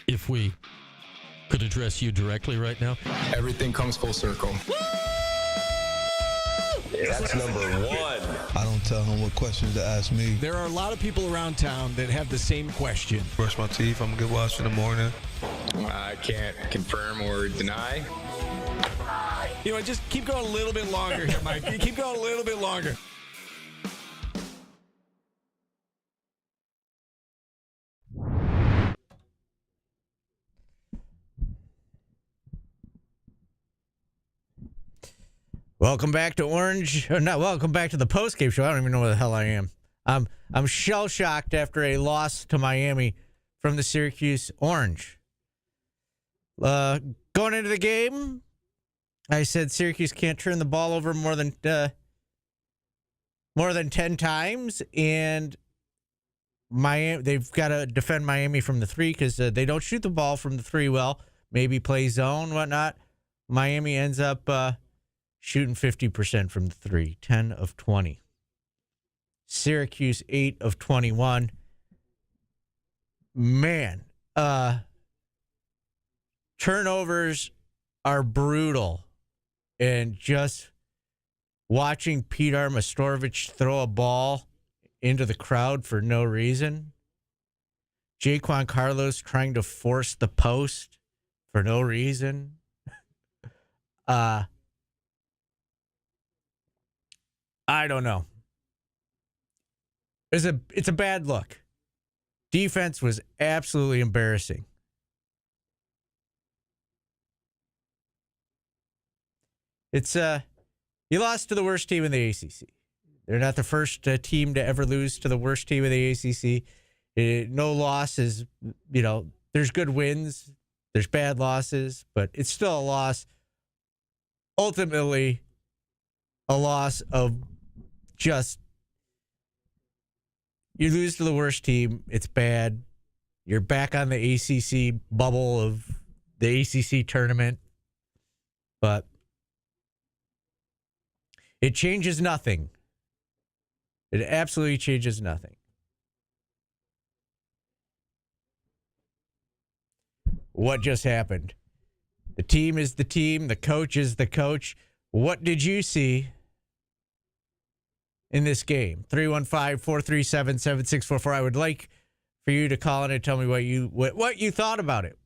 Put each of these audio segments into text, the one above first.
If we could address you directly right now. Everything comes full circle. That's number one. I don't tell him what questions to ask me. There are a lot of people around town that have the same question. Brush my teeth. I'm gonna get washed in the morning. I can't confirm or deny. You know, just keep going a little bit longer here, Mike. You keep going a little bit longer. Welcome back to welcome back to the postgame show. I don't even know where the hell I am. I'm shell-shocked after a loss to Miami from the Syracuse Orange. Going into the game, I said Syracuse can't turn the ball over more than 10 times, and Miami, they've got to defend Miami from the three because they don't shoot the ball from the three well. Maybe play zone, whatnot. Miami ends up shooting 50% from the three, 10 of 20. Syracuse, 8 of 21. Man, turnovers are brutal. And just watching Peter Mastorovich throw a ball into the crowd for no reason. Jaquan Carlos trying to force the post for no reason. I don't know. It's a bad look. Defense was absolutely embarrassing. It's you lost to the worst team in the ACC. They're not the first team to ever lose to the worst team in the ACC. No losses, there's good wins, there's bad losses, but it's still a loss. Ultimately, a loss of just, you lose to the worst team, it's bad. You're back on the ACC bubble of the ACC tournament, but it changes nothing. It absolutely changes nothing. What just happened? The team is the team. The coach is the coach. What did you see in this game? 315-437-7644. I would like for you to call in and tell me what you thought about it.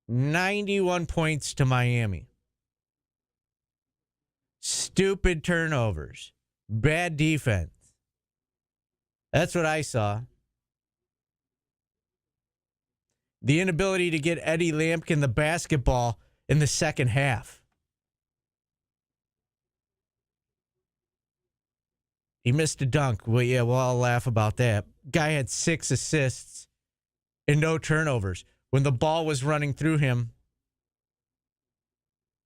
91 points to Miami. Stupid turnovers. Bad defense. That's what I saw. The inability to get Eddie Lampkin the basketball in the second half. He missed a dunk. Well, yeah, we'll all laugh about that. Guy had 6 assists and no turnovers. When the ball was running through him,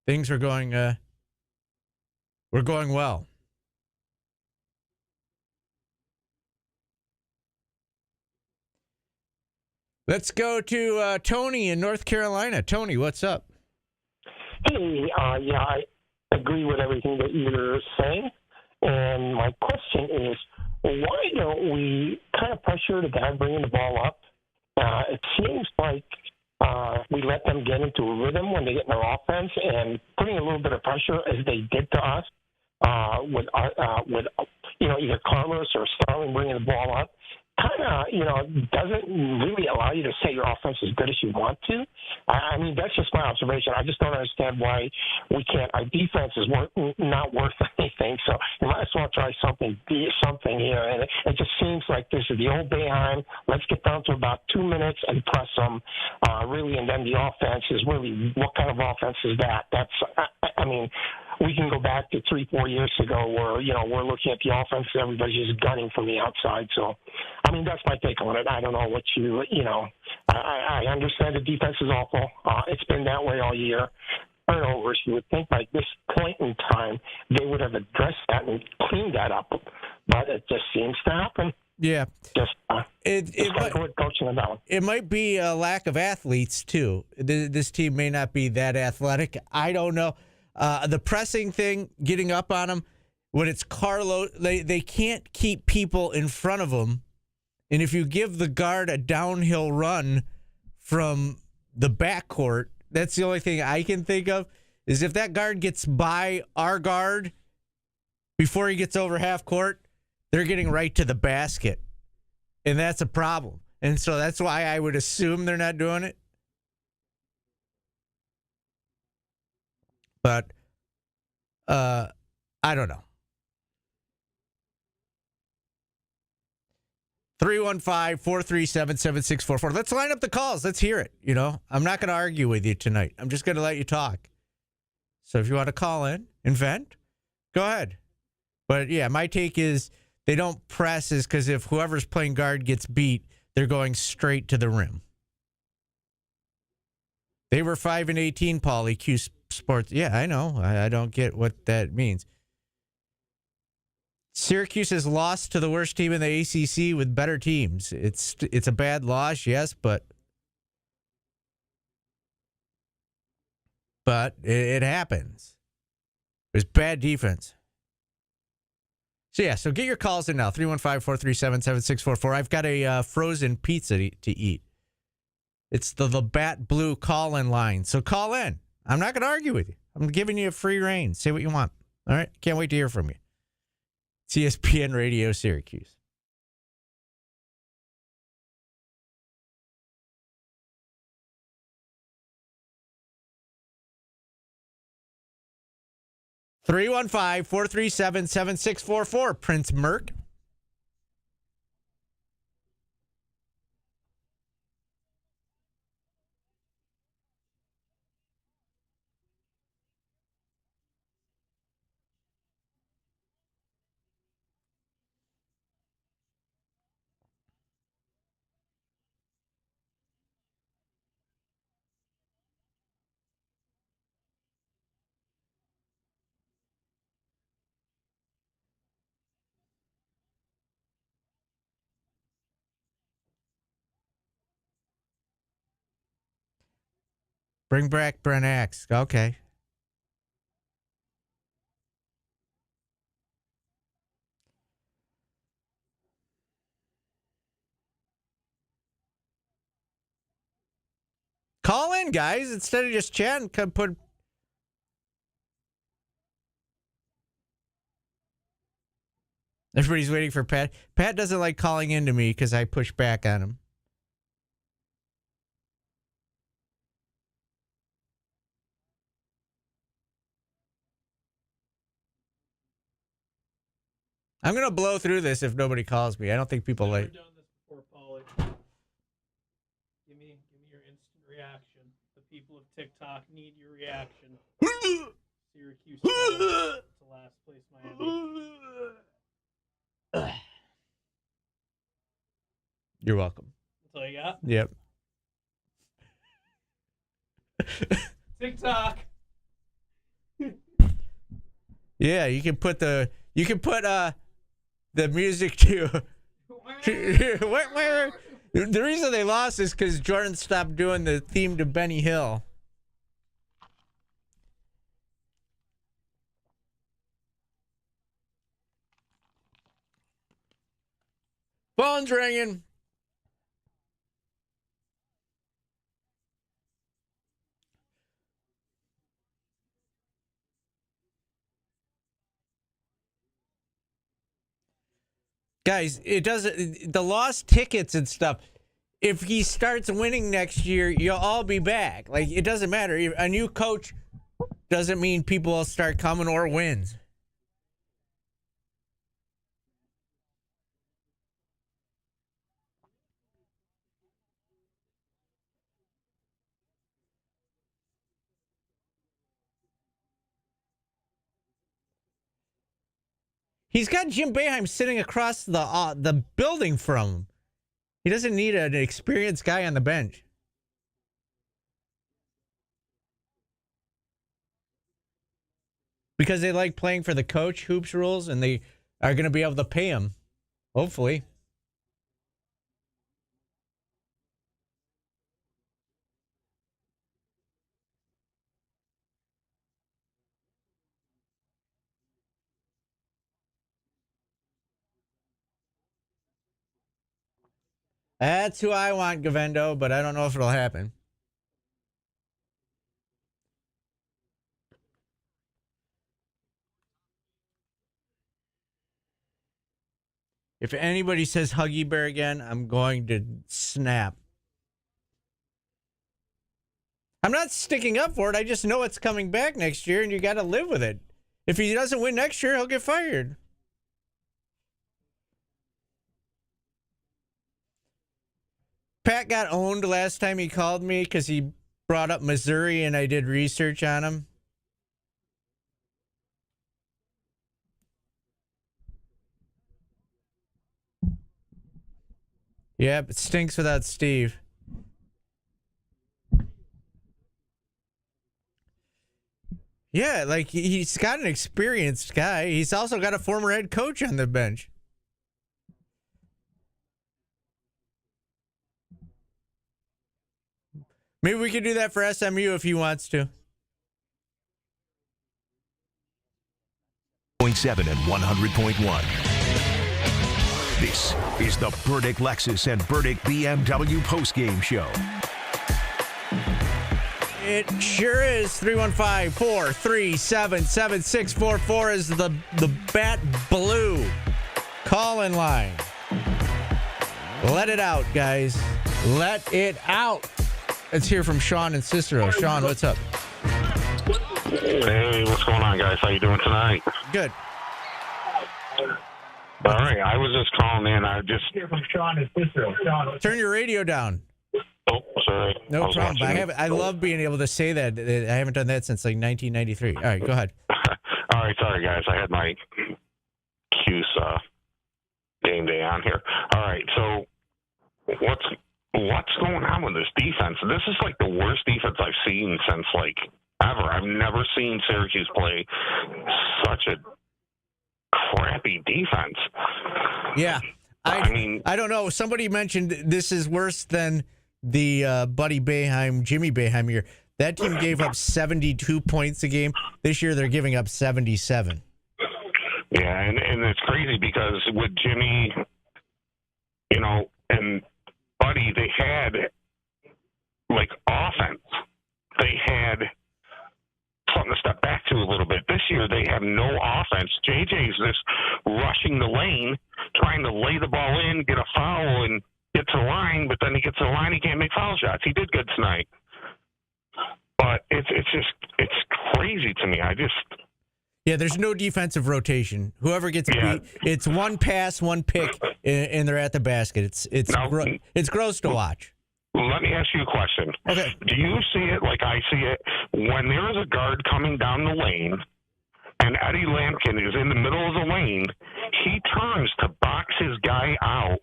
things were going well. Let's go to Tony in North Carolina. Tony, what's up? Hey, I agree with everything that you're saying. And my question is, why don't we kind of pressure the guy bringing the ball up? It seems like we let them get into a rhythm when they get in their offense, and putting a little bit of pressure, as they did to us, with either Carlos or Starling bringing the ball up, kind of, doesn't really allow you to say your offense as good as you want to. I mean, that's just my observation. I just don't understand why we can't. Our defense is not worth anything, so you might as well try something here. And it just seems like this is the old Boeheim. Let's get down to about 2 minutes and press them, really, and then the offense is really, what kind of offense is that? I mean, we can go back to 3-4 years ago where, we're looking at the offense, everybody's just gunning from the outside. So, I mean, that's my take on it. I don't know what I understand the defense is awful. It's been that way all year. Turnovers, you would think by this point in time they would have addressed that and cleaned that up, but it just seems to happen. Yeah. It might be a lack of athletes, too. This team may not be that athletic. I don't know. The pressing thing, getting up on them, when it's Carlos, they can't keep people in front of them And if you give the guard a downhill run from the backcourt, that's the only thing I can think of, is if that guard gets by our guard before he gets over half court, they're getting right to the basket. And that's a problem. And so that's why I would assume they're not doing it. But I don't know. 315-437-7644. Let's line up the calls. Let's hear it. You know, I'm not going to argue with you tonight. I'm just going to let you talk. So if you want to call in and vent, go ahead. But yeah, my take is they don't press is because if whoever's playing guard gets beat, they're going straight to the rim. They were 5-18, Paulie, Cuse Sports. Yeah, I know. I don't get what that means. Syracuse has lost to the worst team in the ACC with better teams. It's a bad loss, yes, but it happens. There's bad defense. So yeah, so get your calls in now. 315-437-7644. I've got a frozen pizza to eat. It's the Labatt Blue call-in line. So call in. I'm not going to argue with you. I'm giving you a free reign. Say what you want. All right? Can't wait to hear from you. CSPN Radio Syracuse. (315-437-7644). Prince Merck. Bring back Brent Axe. Okay. Call in, guys. Instead of just chatting, come put. Everybody's waiting for Pat. Pat doesn't like calling in to me because I push back on him. I'm going to blow through this if nobody calls me. I don't think people like. I've never done this before, Paulie. Give me your instant reaction. The people of TikTok need your reaction. Syracuse to last place Miami. You're welcome. That's all you got? Yep. TikTok. Yeah, you can put the music to where the reason they lost is because Jordan stopped doing the theme to Benny Hill. Phone's ringing. Guys, it doesn't. The lost tickets and stuff. If he starts winning next year, you'll all be back. Like, it doesn't matter. A new coach doesn't mean people will start coming or wins. He's got Jim Boeheim sitting across the building from him. He doesn't need an experienced guy on the bench. Because they like playing for the coach, hoops rules, and they are going to be able to pay him. Hopefully. That's who I want, Gavendo, but I don't know if it'll happen. If anybody says Huggy Bear again, I'm going to snap. I'm not sticking up for it. I just know it's coming back next year, and you got to live with it. If he doesn't win next year, he'll get fired. Pat got owned last time he called me because he brought up Missouri, and I did research on him. Yep, it stinks without Steve. Yeah, like he's got an experienced guy. He's also got a former head coach on the bench. Maybe we could do that for SMU if he wants to. 0.7 and 100.1. This is the Burdick Lexus and Burdick BMW postgame show. It sure is. 315-437-7644 is the Bat Blue call-in line. Let it out, guys. Let it out. Let's hear from Sean and Cicero. Sean, what's up? Hey, what's going on, guys? How you doing tonight? Good. All right, I was just calling in. I just hear from Sean and Cicero. Turn your radio down. Oh, sorry. No problem. I love being able to say that. I haven't done that since like 1993. All right, go ahead. All right, sorry, guys. I had my Cuse Gameday on here. All right, so what's going on with this defense? This is like the worst defense I've seen since like ever. I've never seen Syracuse play such a crappy defense. Yeah. I mean, I don't know. Somebody mentioned this is worse than the Buddy Boeheim, Jimmy Boeheim year. That team gave up 72 points a game. This year they're giving up 77. Yeah, and it's crazy because with Jimmy, you know, and Buddy, they had like offense. They had something to step back to a little bit. This year they have no offense. JJ's just rushing the lane, trying to lay the ball in, get a foul, and get to the line, but then he gets to the line, he can't make foul shots. He did good tonight. But it's crazy to me. Yeah, there's no defensive rotation. Whoever gets beat, it's one pass, one pick, and they're at the basket. It's gross to watch. Let me ask you a question. Okay. Do you see it like I see it? When there is a guard coming down the lane and Eddie Lampkin is in the middle of the lane, he turns to box his guy out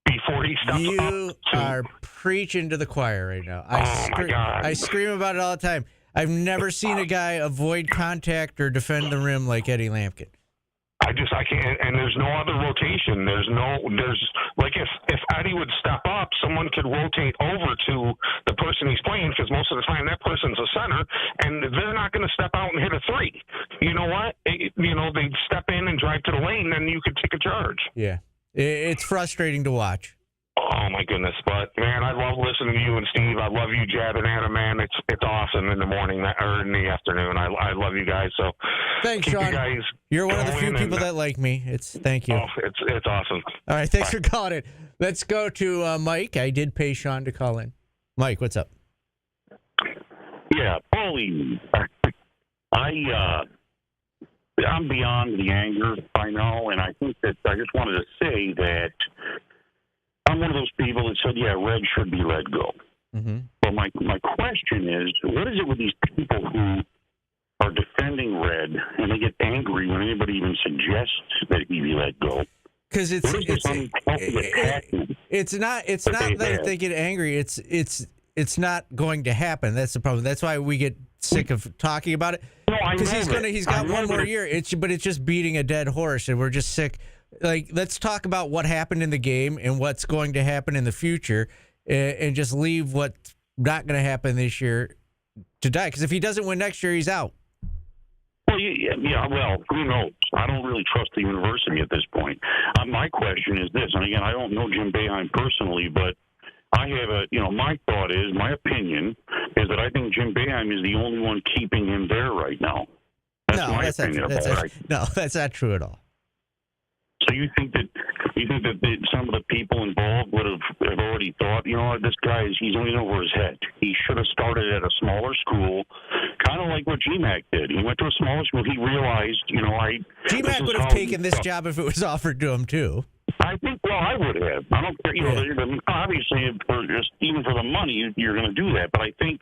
before he steps up. You are preaching to the choir right now. My God. I scream about it all the time. I've never seen a guy avoid contact or defend the rim like Eddie Lampkin. I can't, and there's no other rotation. There's like if Eddie would step up, someone could rotate over to the person he's playing because most of the time that person's a center, and they're not going to step out and hit a three. You know what? They'd step in and drive to the lane, then you could take a charge. Yeah, it's frustrating to watch. Oh my goodness! But man, I love listening to you and Steve. I love you, Jab and Anna. Man, it's awesome in the morning or in the afternoon. I love you guys. So thanks, Sean. You're one of the few people that like me. Thank you. Oh, it's awesome. All right, thanks for calling it. Let's go to Mike. I did pay Sean to call in. Mike, what's up? Yeah, Paulie. I'm beyond the anger, I know, and I think that I just wanted to say that I'm one of those people that said, yeah, Red should be let go. Mm-hmm. But my question is, what is it with these people who are defending Red and they get angry when anybody even suggests that he be let go? Because it's not that they get angry. It's not going to happen. That's the problem. That's why we get sick of talking about it. Because he's got one more year. But it's just beating a dead horse, and we're just sick. Like, let's talk about what happened in the game and what's going to happen in the future, and just leave what's not going to happen this year to die. Because if he doesn't win next year, he's out. Well, yeah. Well, who knows? I don't really trust the university at this point. My question is this, and again, I don't know Jim Boeheim personally, but I have my thought is, my opinion is that I think Jim Boeheim is the only one keeping him there right now. That's my opinion about it. No, that's not true at all. So you think that some of the people involved would have already thought, this guy he's only over his head. He should have started at a smaller school, kind of like what GMAC did. He went to a smaller school. He realized, GMAC would have taken this job if it was offered to him too. I think, I would have. I don't care. Obviously, even for the money, you're going to do that. But I think,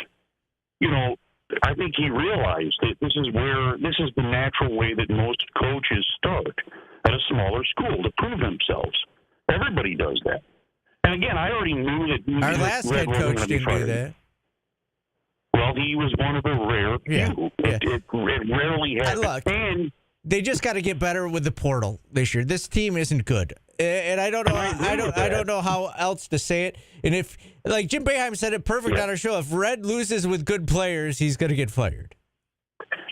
I think he realized that this is the natural way that most coaches start at a smaller school to prove themselves. Everybody does that. And again, I already knew that. Our last head coach didn't do that. Well, he was one of the rare few. Yeah. It rarely happens. Look, and they just got to get better with the portal this year. This team isn't good. And I don't know. I don't know how else to say it. And if, like Jim Boeheim said it perfect on our show, if Red loses with good players, he's going to get fired.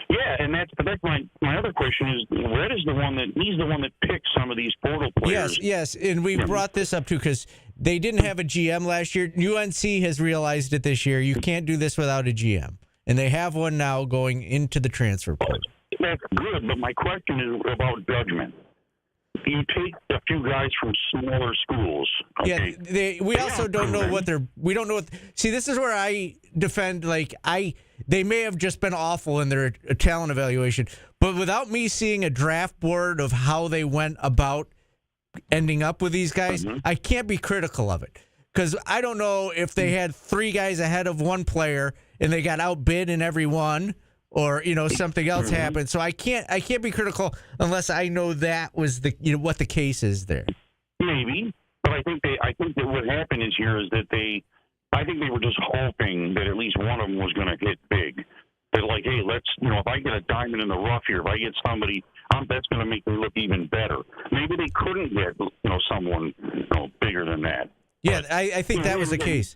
Yeah, and that's my other question is, Red is he's the one that picks some of these portal players. Yes, and we brought this up too because they didn't have a GM last year. UNC has realized it this year. You can't do this without a GM, and they have one now going into the transfer portal. That's good, but my question is about judgment. You take a few guys from smaller schools. Okay? Yeah, we also don't know what we don't know what. See, this is where I defend. They may have just been awful in their talent evaluation, but without me seeing a draft board of how they went about ending up with these guys, I can't be critical of it because I don't know if they had three guys ahead of one player and they got outbid in every one. Or something else happened, so I can't be critical unless I know that was the what the case is there. Maybe, but I think that what happened is I think they were just hoping that at least one of them was going to hit big. That hey, let's if I get a diamond in the rough here, if I get somebody, that's going to make me look even better. Maybe they couldn't get someone bigger than that. Yeah, I think that was the case.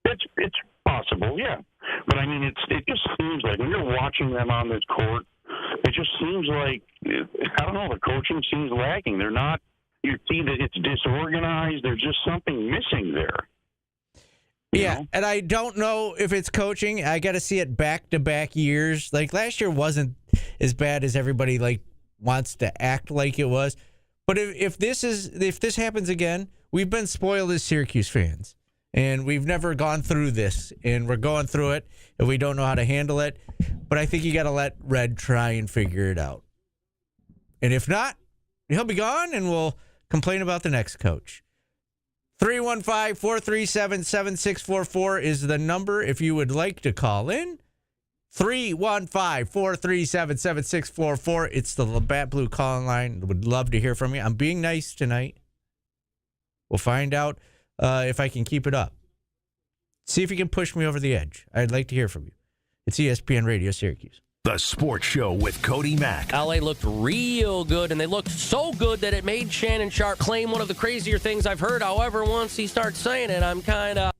It's possible, yeah. But I mean, it just seems like when you're watching them on this court, it just seems like I don't know. The coaching seems lacking. They're not. You see that it's disorganized. There's just something missing there. Yeah, and I don't know if it's coaching. I got to see it back-to-back years. Like last year wasn't as bad as everybody wants to act like it was. But if this happens again, we've been spoiled as Syracuse fans. And we've never gone through this, and we're going through it, and we don't know how to handle it. But I think you got to let Red try and figure it out. And if not, he'll be gone, and we'll complain about the next coach. 315-437-7644 is the number if you would like to call in. 315-437-7644. It's the Labatt Blue calling line. Would love to hear from you. I'm being nice tonight. We'll find out if I can keep it up. See if you can push me over the edge. I'd like to hear from you. It's ESPN Radio Syracuse. The Sports Show with Cody Mack. LA looked real good, and they looked so good that it made Shannon Sharp claim one of the crazier things I've heard. However, once he starts saying it, I'm kind of...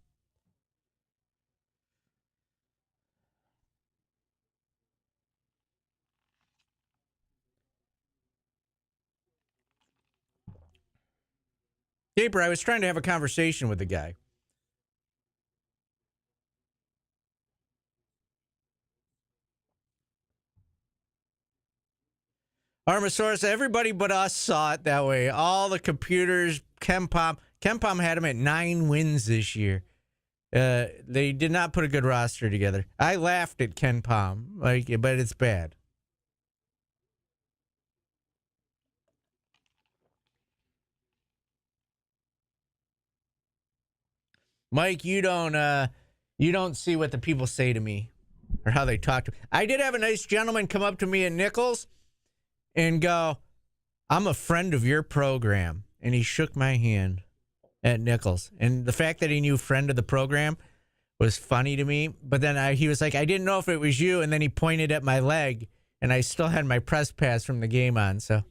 Gaber, I was trying to have a conversation with the guy. Armosaurus, everybody but us saw it that way. All the computers, Kempom had him at 9 wins this year. They did not put a good roster together. I laughed at Kempom, but it's bad. Mike, you don't see what the people say to me or how they talk to me. I did have a nice gentleman come up to me at Nichols and go, "I'm a friend of your program." And he shook my hand at Nichols. And the fact that he knew friend of the program was funny to me. But then he was like, "I didn't know if it was you." And then he pointed at my leg, and I still had my press pass from the game on. So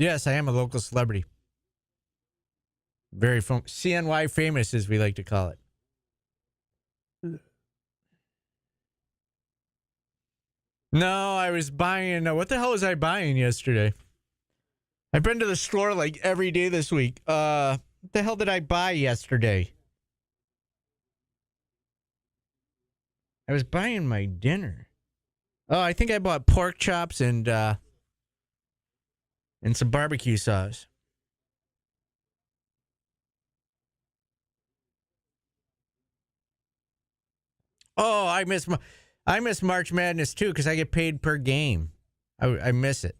Yes, I am a local celebrity. Very CNY famous, as we like to call it. No, I was buying. What the hell was I buying yesterday? I've been to the store like every day this week. What the hell did I buy yesterday? I was buying my dinner. Oh, I think I bought pork chops and some barbecue sauce. Oh, I miss March Madness too because I get paid per game. I miss it.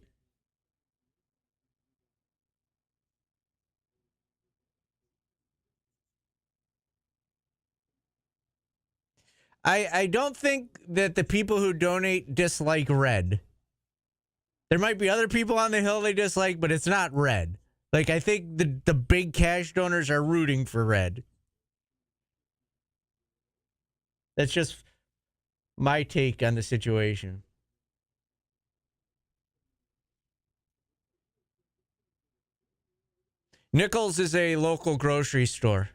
I don't think that the people who donate dislike red. There might be other people on the hill they dislike, but it's not red. Like, I think the big cash donors are rooting for red. That's just my take on the situation. Nichols is a local grocery store.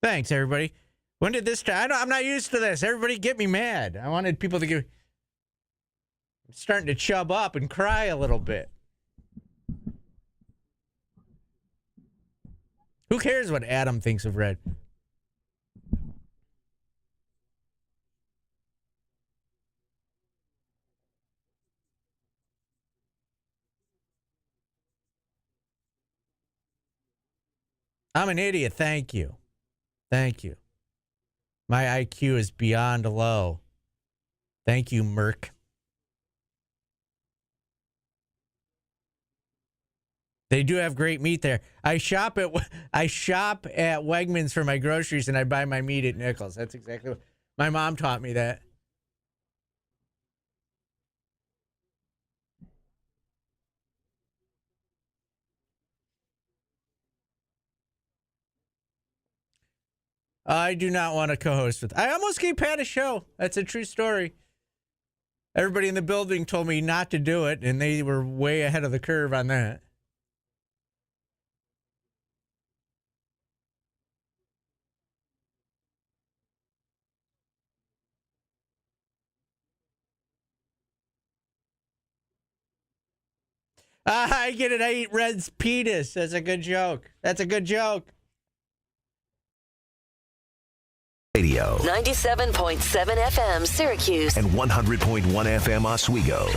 Thanks, everybody. When did this start? I'm not used to this. Everybody get me mad. I wanted people to get... I'm starting to chub up and cry a little bit. Who cares what Adam thinks of red? I'm an idiot. Thank you. Thank you. My IQ is beyond low. Thank you, Merc. They do have great meat there. I shop at Wegmans for my groceries, and I buy my meat at Nichols. That's exactly what my mom taught me that. I do not want to co-host with. I almost gave Pat a show. That's a true story. Everybody in the building told me not to do it, and they were way ahead of the curve on that. I get it. I eat Red's penis. That's a good joke. That's a good joke. Radio 97.7 FM Syracuse and 100.1 FM Oswego.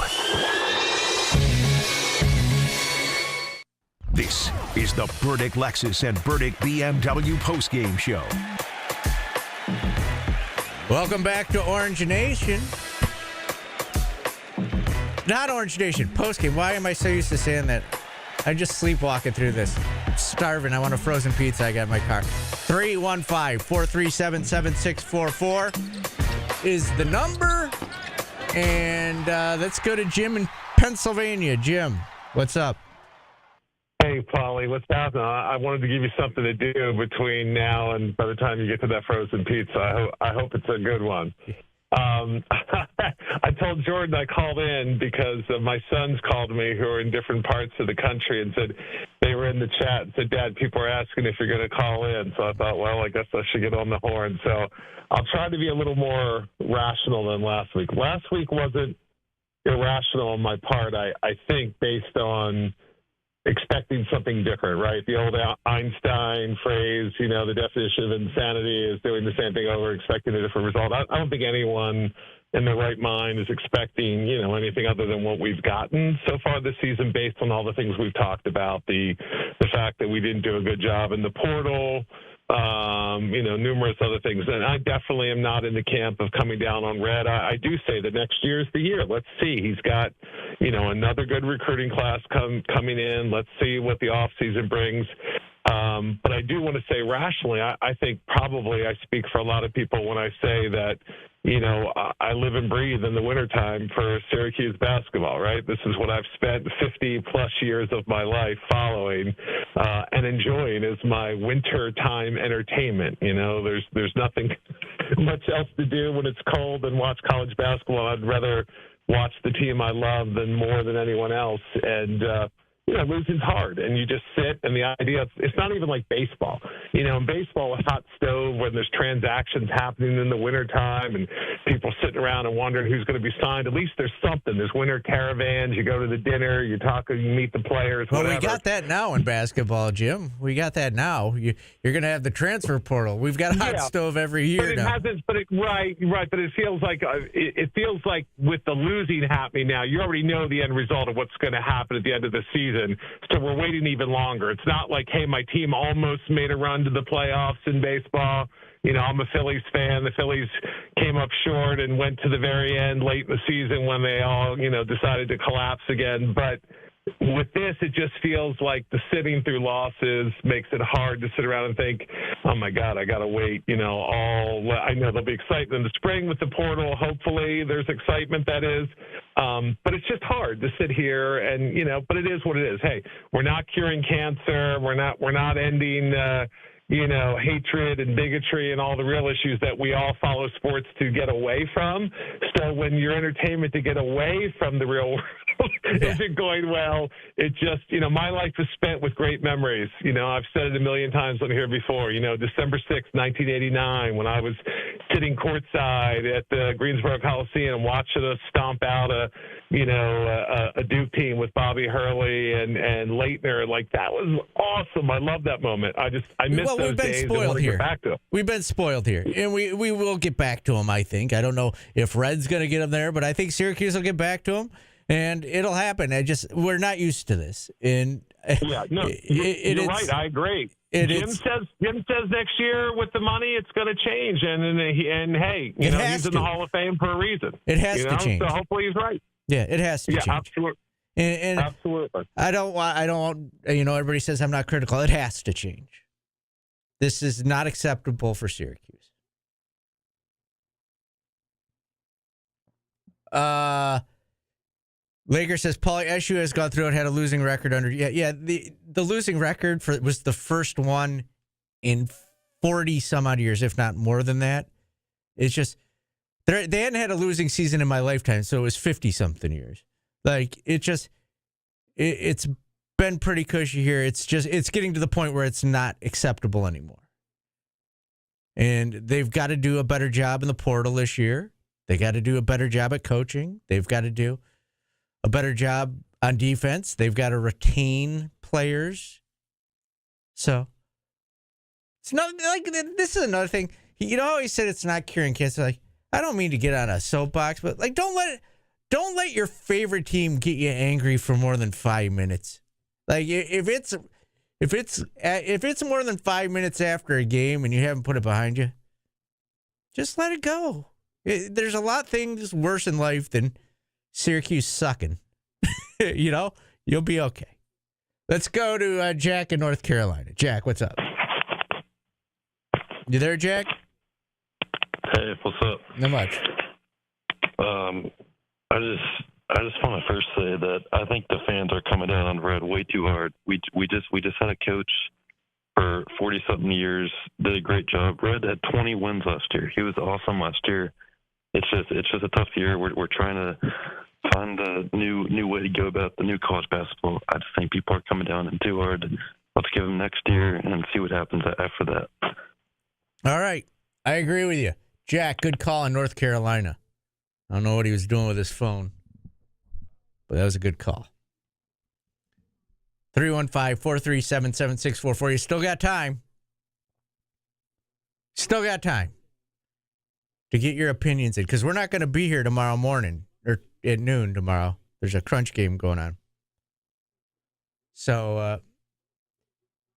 This is the Burdick Lexus and Burdick BMW postgame show. Welcome back to Orange Nation. Not Orange Nation, postgame. Why am I so used to saying that? I'm just sleepwalking through this. I'm starving. I want a frozen pizza. I got in my car. 315-437-7644 is the number. And let's go to Jim in Pennsylvania. Jim, what's up? Hey, Paulie, what's happening? I wanted to give you something to do between now and by the time you get to that frozen pizza. I hope it's a good one. I told Jordan I called in because my sons called me who are in different parts of the country and said they were in the chat and said, Dad, people are asking if you're going to call in. So I thought, well, I guess I should get on the horn. So I'll try to be a little more rational than last week. Last week wasn't irrational on my part, I think, based on expecting something different, right? The old Einstein phrase, you know, the definition of insanity is doing the same thing over, expecting a different result. I don't think anyone in their right mind is expecting, you know, anything other than what we've gotten so far this season based on all the things we've talked about, the fact that we didn't do a good job in the portal, you know, numerous other things. And I definitely am not in the camp of coming down on Red. I do say that next year is the year. Let's see. He's got, you know, another good recruiting class coming in. Let's see what the offseason brings. But I do want to say rationally, I think probably I speak for a lot of people when I say that, you know, I live and breathe in the wintertime for Syracuse basketball, right? This is what I've spent 50-plus years of my life following and enjoying as my wintertime entertainment. You know, there's nothing much else to do when it's cold than watch college basketball. I'd rather watch the team I love more than anyone else. And, losing's hard, and you just sit, and the idea, it's not even like baseball. In baseball, a hot stove, when there's transactions happening in the wintertime and people sitting around and wondering who's going to be signed, at least there's something. There's winter caravans, you go to the dinner, you talk, you meet the players, whatever. Well, we got that now in basketball, Jim. We got that now. You're going to have the transfer portal. We've got a hot stove every year now. Right, but it feels like with the losing happening now, you already know the end result of what's going to happen at the end of the season. So we're waiting even longer. It's not like, hey, my team almost made a run to the playoffs in baseball. I'm a Phillies fan. The Phillies came up short and went to the very end late in the season when they all, decided to collapse again. But with this, it just feels like the sitting through losses makes it hard to sit around and think, oh, my God, I got to wait. I know there'll be excitement in the spring with the portal. Hopefully there's excitement, that is. But it's just hard to sit here and, but it is what it is. Hey, we're not curing cancer. We're not ending, hatred and bigotry and all the real issues that we all follow sports to get away from. So when your entertainment to get away from the real world isn't going well, it just, my life is spent with great memories. I've said it a million times on here before, December 6th, 1989, when I was sitting courtside at the Greensboro Coliseum watching us stomp out a Duke team with Bobby Hurley and Leitner. Like, that was awesome. I love that moment. I miss those days. Spoiled here. Get back to them. We've been spoiled here, and we will get back to them, I think. I don't know if Red's going to get them there, but I think Syracuse will get back to them, and it'll happen. We're not used to this. And yeah, no, you're right. I agree. Jim says next year with the money it's going to change, and hey, he's in the Hall of Fame for a reason. It has to change. So hopefully he's right. Yeah, it has to change. Absolutely. And absolutely. I don't. Everybody says I'm not critical. It has to change. This is not acceptable for Syracuse. Laker says Paulie SU has gone through and had a losing record under. Yeah. The losing record was the first one in 40 some odd years, if not more than that. It's just they hadn't had a losing season in my lifetime, so it was 50 something years. Like it's been pretty cushy here. It's getting to the point where it's not acceptable anymore. And they've got to do a better job in the portal this year. They got to do a better job at coaching. They've got to do a better job on defense. They've got to retain players. So it's not like this is another thing. How he said it's not curing cancer. Like, I don't mean to get on a soapbox, but like don't let your favorite team get you angry for more than 5 minutes. Like if it's more than 5 minutes after a game and you haven't put it behind you, just let it go. There's a lot of things worse in life than Syracuse sucking. You'll be okay. Let's go to Jack in North Carolina. Jack, what's up? You there, Jack? Hey, what's up? Not much. I just want to first say that I think the fans are coming down on Red way too hard. We just had a coach for 40-something years, did a great job. Red had 20 wins last year. He was awesome last year. It's just a tough year. We're trying to find a new way to go about the new college basketball. I just think people are coming down in too hard. Let's give them next year and see what happens after that. All right. I agree with you. Jack, good call in North Carolina. I don't know what he was doing with his phone, but that was a good call. 315-437-7644. You still got time. Still got time to get your opinions in, because we're not going to be here tomorrow morning or at noon tomorrow. There's a crunch game going on. So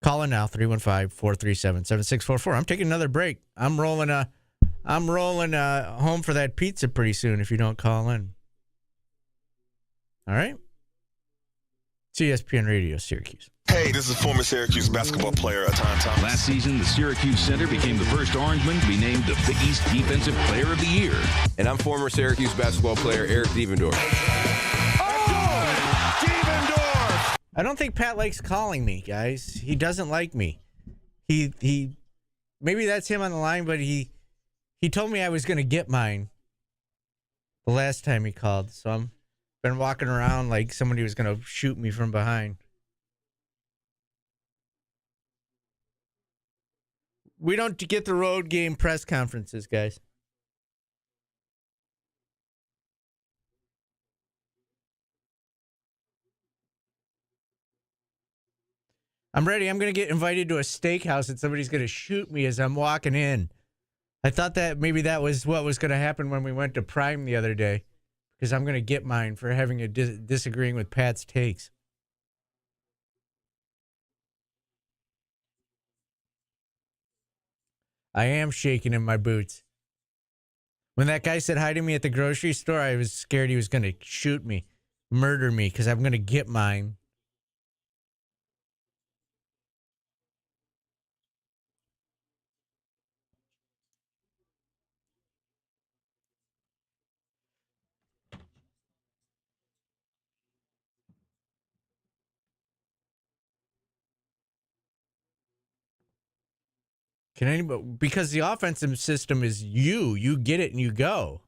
call in now, 315-437-7644. I'm taking another break. I'm rolling home for that pizza pretty soon if you don't call in. All right? It's ESPN Radio, Syracuse. Hey, this is former Syracuse basketball player Atan Thomas. Last season, the Syracuse center became the first Orangeman to be named the Big East Defensive Player of the Year. And I'm former Syracuse basketball player Eric Devendorf. Oh! Devendorf! I don't think Pat likes calling me, guys. He doesn't like me. He maybe that's him on the line, but he He told me I was going to get mine the last time he called, so I'm been walking around like somebody was going to shoot me from behind. We don't get the road game press conferences, guys. I'm ready. I'm going to get invited to a steakhouse and somebody's going to shoot me as I'm walking in. I thought that maybe that was what was going to happen when we went to Prime the other day, because I'm going to get mine for having a disagreeing with Pat's takes. I am shaking in my boots. When that guy said hi to me at the grocery store, I was scared he was going to shoot me, murder me, because I'm going to get mine. Can anybody? Because the offensive system is you get it and you go.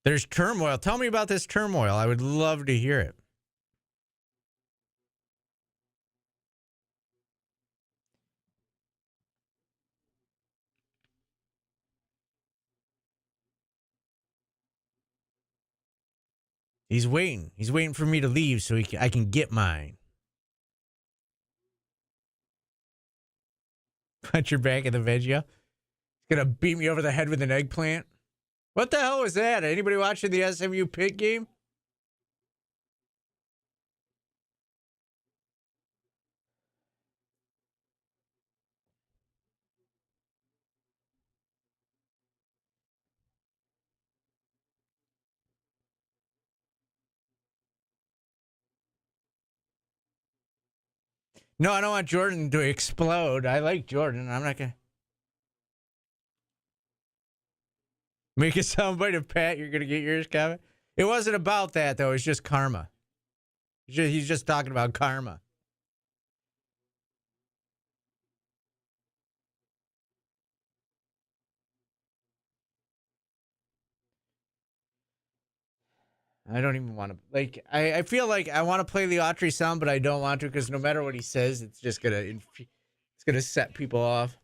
There's turmoil. Tell me about this turmoil. I would love to hear it. He's waiting. He's waiting for me to leave so I can get mine. Punch your back in the Veggio. He's going to beat me over the head with an eggplant. What the hell was that? Anybody watching the SMU Pitt game? No, I don't want Jordan to explode. I like Jordan. I'm not going to make a soundbite of Pat. You're going to get yours, Kevin? It wasn't about that, though. It's just karma. He's just talking about karma. I don't even want to. Like, I feel like I want to play the Autrey sound, but I don't want to because no matter what he says, it's just going to set people off.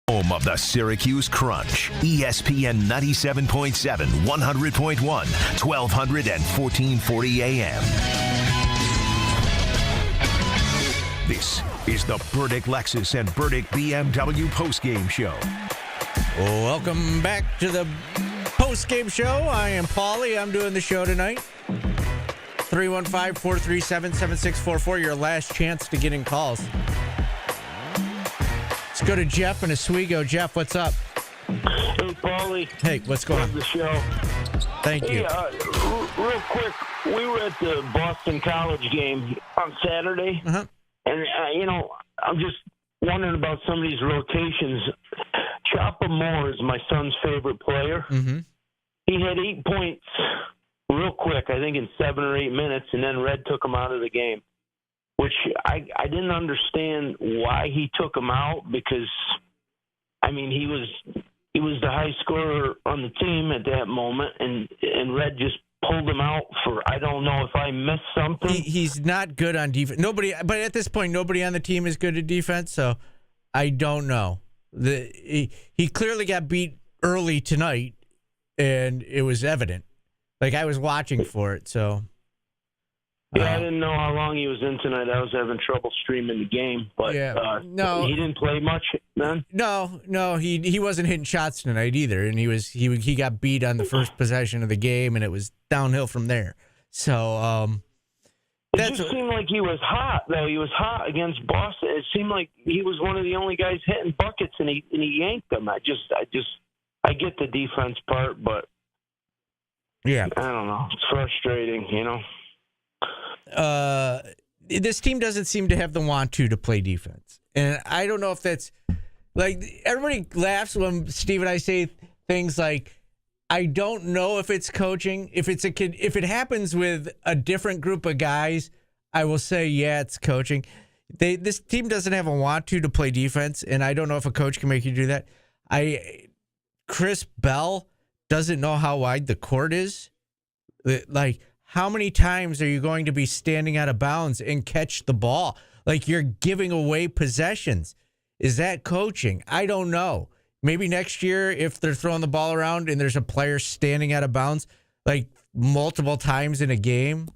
Home of the Syracuse Crunch. ESPN 97.7, 100.1, 1200 and 1440 AM. This is the Burdick Lexus and Burdick BMW postgame show. Welcome back to the postgame show. I am Paulie. I'm doing the show tonight. 315-437-7644. Your last chance to get in calls. Let's go to Jeff in Oswego. Jeff, what's up? Hey, Paulie. Hey, what's going on? The show. Thank you. Real quick, we were at the Boston College game on Saturday, and I'm just wondering about some of these rotations. Chopper Moore is my son's favorite player. he had 8 points real quick, I think in 7 or 8 minutes, and then Red took him out of the game, which I didn't understand why he took him out because, I mean, he was the high scorer on the team at that moment, and Red just pulled him out for, I don't know if I missed something. He's not good on defense. But at this point, nobody on the team is good at defense, so I don't know. He clearly got beat early tonight, and it was evident. Like, I was watching for it, so. Yeah, I didn't know how long he was in tonight. I was having trouble streaming the game, but no, he didn't play much then. No, he wasn't hitting shots tonight either, and he got beat on the first possession of the game, and it was downhill from there. So it just seemed like he was hot, though. He was hot against Boston. It seemed like he was one of the only guys hitting buckets, and he yanked them. I get the defense part, but yeah, I don't know. It's frustrating, you know. This team doesn't seem to have the want to play defense. And I don't know if that's like, everybody laughs when Steve and I say things like, I don't know if it's coaching. If it happens with a different group of guys, I will say, yeah, it's coaching. This team doesn't have a want to play defense. And I don't know if a coach can make you do that. Chris Bell doesn't know how wide the court is. Like, how many times are you going to be standing out of bounds and catch the ball? Like, you're giving away possessions. Is that coaching? I don't know. Maybe next year, if they're throwing the ball around and there's a player standing out of bounds, like, multiple times in a game.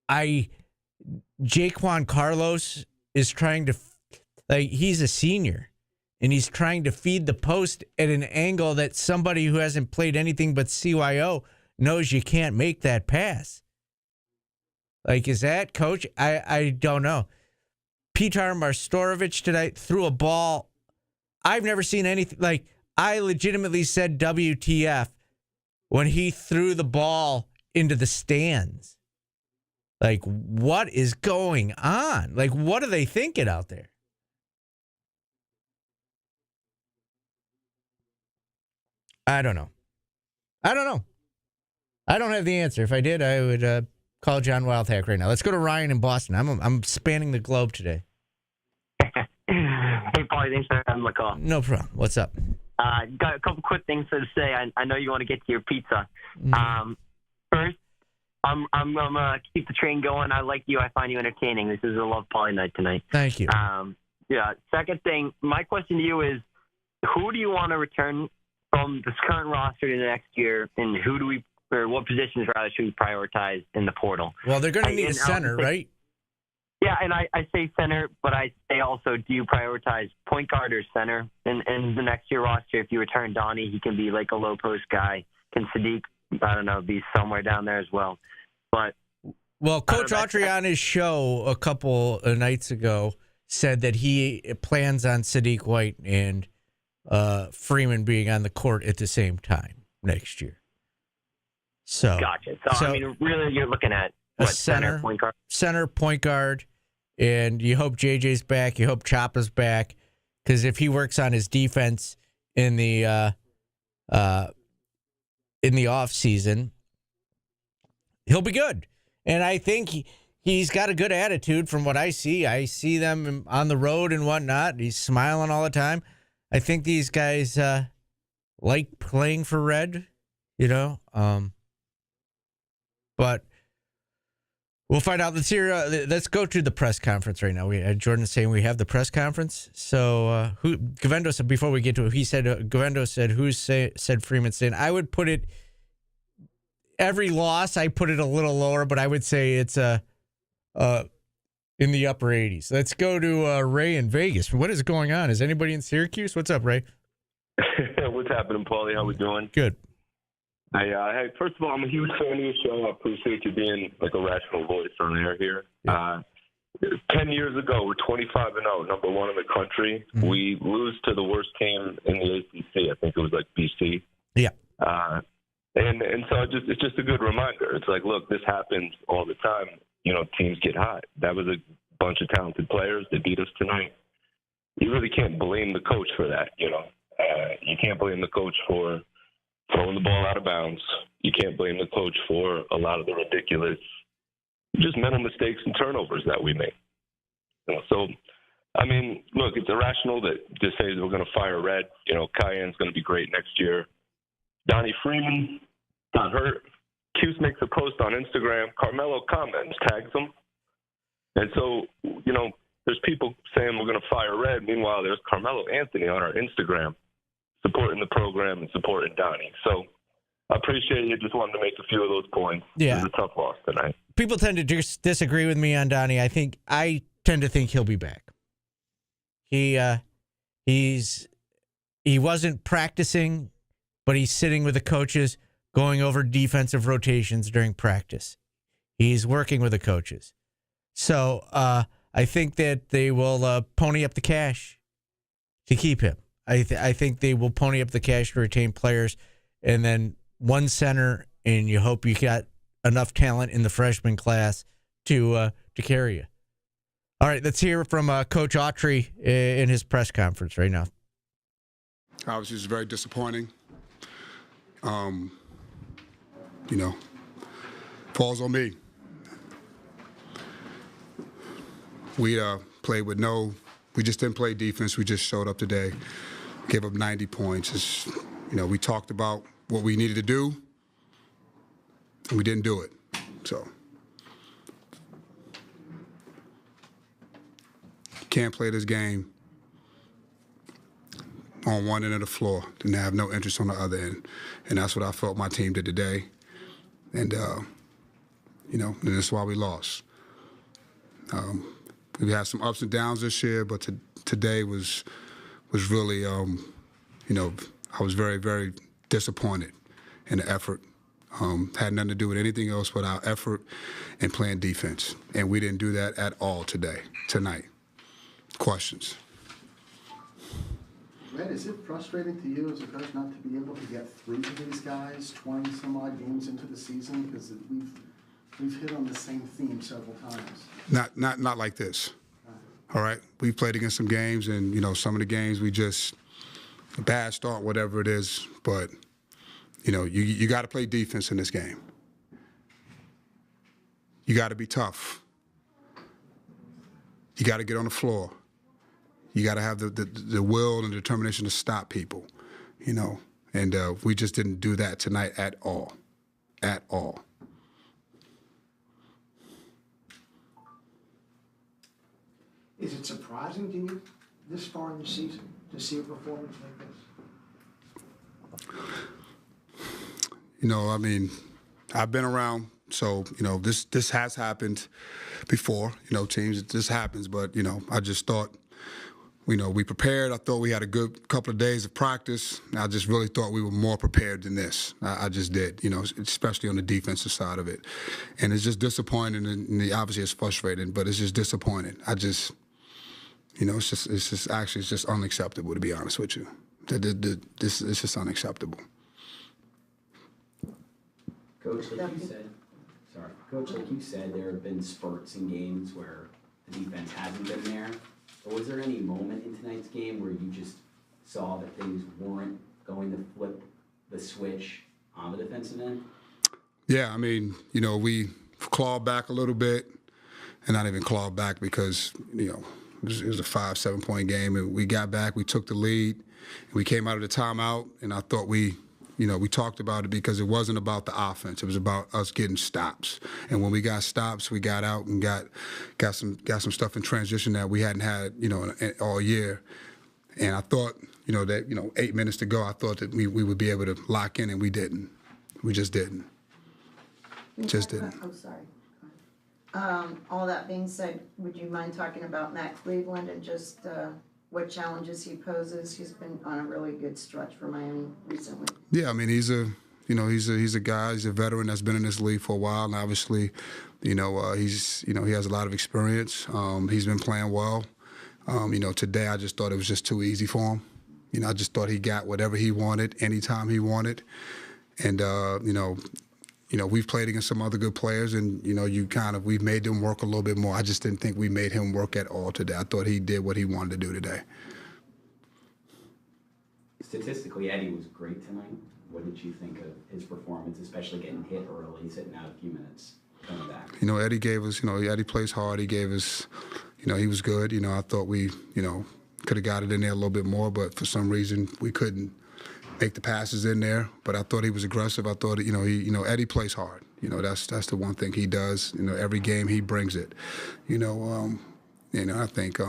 Jaquan Carlos is trying to, he's a senior. And he's trying to feed the post at an angle that somebody who hasn't played anything but CYO knows you can't make that pass. Like, is that coach? I don't know. Petar Marstorovich tonight threw a ball. I've never seen anything. Like, I legitimately said WTF when he threw the ball into the stands. Like, what is going on? Like, what are they thinking out there? I don't know. I don't have the answer. If I did, I would call John Wildhack right now. Let's go to Ryan in Boston. I'm spanning the globe today. Hey, Paulie, thanks for having my call. No problem. What's up? Got a couple quick things to say. I know you want to get to your pizza. First, I'm gonna keep the train going. I like you. I find you entertaining. This is a Love Paulie night tonight. Thank you. Yeah. Second thing, my question to you is, who do you want to return from this current roster to the next year, and what positions rather should we prioritize in the portal? Well, they're going to need a center, right? Yeah, and I say center, but I say also, do you prioritize point guard or center in the next year roster? If you return Donnie, he can be like a low post guy. Can Sadiq, I don't know, be somewhere down there as well? But well, Coach Autrey on his show a couple of nights ago said that he plans on Sadiq White and Freeman being on the court at the same time next year. So gotcha. So I mean, really, you're looking at a center, point guard, and you hope JJ's back. You hope Choppa's back, because if he works on his defense in the off season, he'll be good. And I think he's got a good attitude from what I see. I see them on the road and whatnot. He's smiling all the time. I think these guys like playing for Red, you know. But we'll find out. Let's go to the press conference right now. Jordan's saying we have the press conference. So Govendo said, before we get to it, he said, Govendo said, said Freeman saying, I would put it, every loss, I put it a little lower, but I would say it's in the upper 80s. Let's go to Ray in Vegas. What is going on? Is anybody in Syracuse? What's up, Ray? What's happening, Paulie? How we doing? Good. Hey, first of all, I'm a huge fan of your show. I appreciate you being like a rational voice on air here. Yeah. 10 years ago, we're 25-0, number one in the country. Mm-hmm. We lose to the worst team in the ACC. I think it was like BC. Yeah. And so it's just a good reminder. It's like, look, this happens all the time. You know, teams get hot. That was a bunch of talented players that beat us tonight. You really can't blame the coach for that, you know. You can't blame the coach for throwing the ball out of bounds. You can't blame the coach for a lot of the ridiculous, just mental mistakes and turnovers that we make. So, I mean, look, it's irrational that just say we're going to fire Red. Cayenne's going to be great next year. Donnie Freeman got hurt. Cuse makes a post on Instagram. Carmelo comments, tags him. And so, there's people saying we're going to fire Red. Meanwhile, there's Carmelo Anthony on our Instagram supporting the program and supporting Donnie. So I appreciate you. Just wanted to make a few of those points. Yeah. It was a tough loss tonight. People tend to disagree with me on Donnie. I tend to think he'll be back. He wasn't practicing, but he's sitting with the coaches going over defensive rotations during practice. He's working with the coaches. So I think that they will pony up the cash to keep him. I think they will pony up the cash to retain players, and then one center, and you hope you got enough talent in the freshman class to carry you. All right, let's hear from Coach Autrey in his press conference right now. Obviously, it's very disappointing. Falls on me. We played with we just didn't play defense. We just showed up today, gave up 90 points. We talked about what we needed to do, and we didn't do it. So you can't play this game on one end of the floor and have no interest on the other end. And that's what I felt my team did today. And, and that's why we lost. We had some ups and downs this year, but today was really, I was very, very disappointed in the effort. Had nothing to do with anything else but our effort and playing defense. And we didn't do that at all tonight. Questions? Red, is it frustrating to you as a coach not to be able to get through to these guys 20 some odd games into the season? Because we've hit on the same theme several times. Not like this. All right, we've played against some games, and some of the games we just a bad start, whatever it is. But you got to play defense in this game. You got to be tough. You got to get on the floor. You got to have the will and the determination to stop people, And we just didn't do that tonight at all. At all. Is it surprising to you this far in the season to see a performance like this? I've been around, so, this has happened before, teams, this happens, but, I just thought, we prepared. I thought we had a good couple of days of practice. I just really thought we were more prepared than this. I just did, especially on the defensive side of it. And it's just disappointing, and obviously it's frustrating, but it's just disappointing. It's just unacceptable, to be honest with you. It's just unacceptable. Coach, like you said, there have been spurts in games where the defense hasn't been there. But was there any moment in tonight's game where you just saw that things weren't going to flip the switch on the defensive end? Yeah, we clawed back a little bit, and not even clawed back because, it was a 5-7 point game, and we got back, we took the lead, and we came out of the timeout, and I thought we talked about it because it wasn't about the offense. It was about us getting stops. And when we got stops, we got out and got some stuff in transition that we hadn't had, all year. And I thought, that 8 minutes to go, I thought that we would be able to lock in, and we didn't. We just didn't. Just didn't. Oh, sorry. All that being said, would you mind talking about Matt Cleveland and just what challenges he poses? He's been on a really good stretch for Miami recently. Yeah, he's a guy, he's a veteran that's been in this league for a while, and obviously, he has a lot of experience. He's been playing well. Today I just thought it was just too easy for him. I just thought he got whatever he wanted, anytime he wanted, and we've played against some other good players, and we've made them work a little bit more. I just didn't think we made him work at all today. I thought he did what he wanted to do today. statistically, Eddie was great tonight. What did you think of his performance, especially getting hit early, sitting out a few minutes, coming back? Eddie gave us, Eddie plays hard. He gave us, he was good. I thought we, could have got it in there a little bit more, but for some reason we couldn't make the passes in there. But I thought he was aggressive. I thought, Eddie plays hard. That's the one thing he does. Every game he brings it. I think,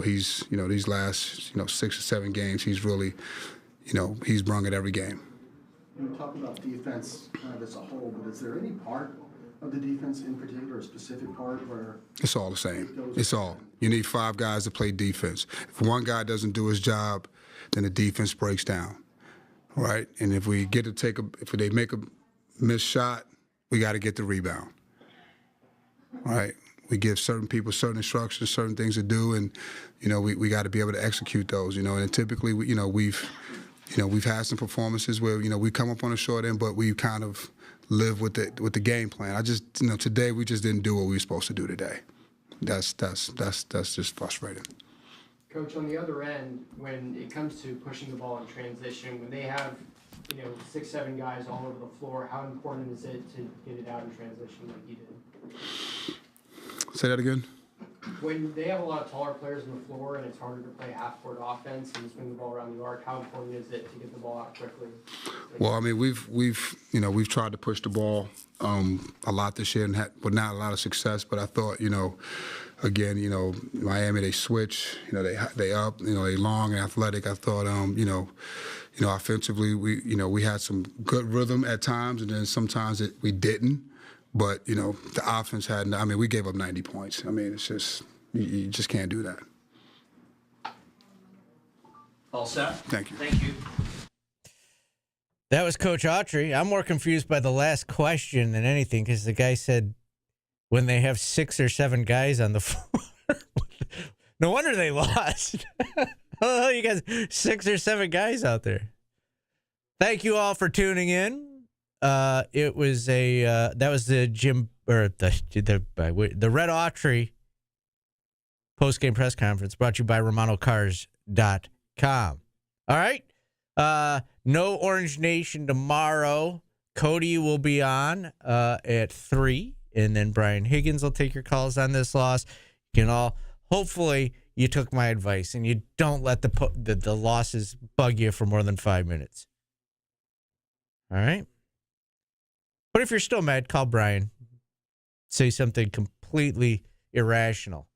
he's, these last, 6 or 7 games, he's really, he's brung it every game. You talk about defense kind of as a whole, but is there any part of the defense in particular, a specific part where it's all the same? It's all. You need 5 guys to play defense. If one guy doesn't do his job, then the defense breaks down, right? And if we get to if they make a missed shot, we got to get the rebound, right? We give certain people certain instructions, certain things to do, and we got to be able to execute those. And typically, we've had some performances where we come up on a short end, but we kind of live with the game plan. Today we just didn't do what we were supposed to do today. That's just frustrating. Coach, on the other end, when it comes to pushing the ball in transition, when they have 6, 7 guys all over the floor, how important is it to get it out in transition like you did? Say that again. When they have a lot of taller players on the floor and it's harder to play half-court offense and swing the ball around the arc, how important is it to get the ball out quickly? Well, I mean, we've tried to push the ball a lot this year, but not a lot of success. But I thought, again, Miami, they switch, they up, they long and athletic. I thought, offensively, we had some good rhythm at times, and then sometimes we didn't. But, the offense we gave up 90 points. I mean, it's just, you just can't do that. All set? Thank you. Thank you. That was Coach Autrey. I'm more confused by the last question than anything because the guy said when they have 6 or 7 guys on the floor. No wonder they lost. Oh, you guys, 6 or 7 guys out there. Thank you all for tuning in. It was that was the the Red Autrey post-game press conference brought to you by RomanoCars.com. All right. No Orange Nation tomorrow. Cody will be on at 3, and then Brian Higgins will take your calls on this loss. You can all, hopefully, you took my advice and you don't let the losses bug you for more than 5 minutes. All right. But if you're still mad, call Brian. Say something completely irrational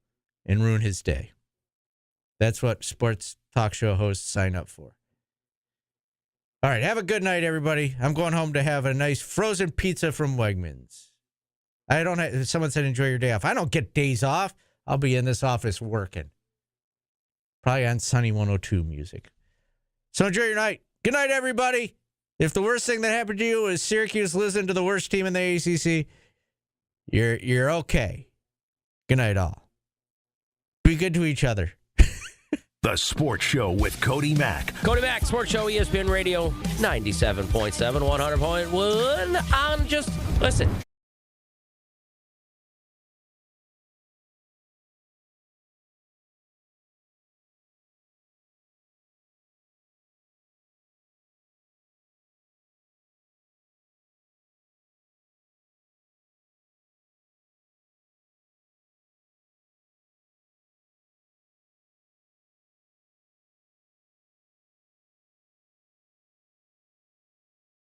and ruin his day. That's what sports talk show hosts sign up for. All right, have a good night, everybody. I'm going home to have a nice frozen pizza from Wegmans. Someone said enjoy your day off. I don't get days off. I'll be in this office working. Probably on Sunny 102 music. So enjoy your night. Good night, everybody. If the worst thing that happened to you is Syracuse losing to the worst team in the ACC, you're okay. Good night, all. Be good to each other. The Sports Show with Cody Mack. Cody Mack, Sports Show, ESPN Radio, 97.7, 100.1. On just, listen,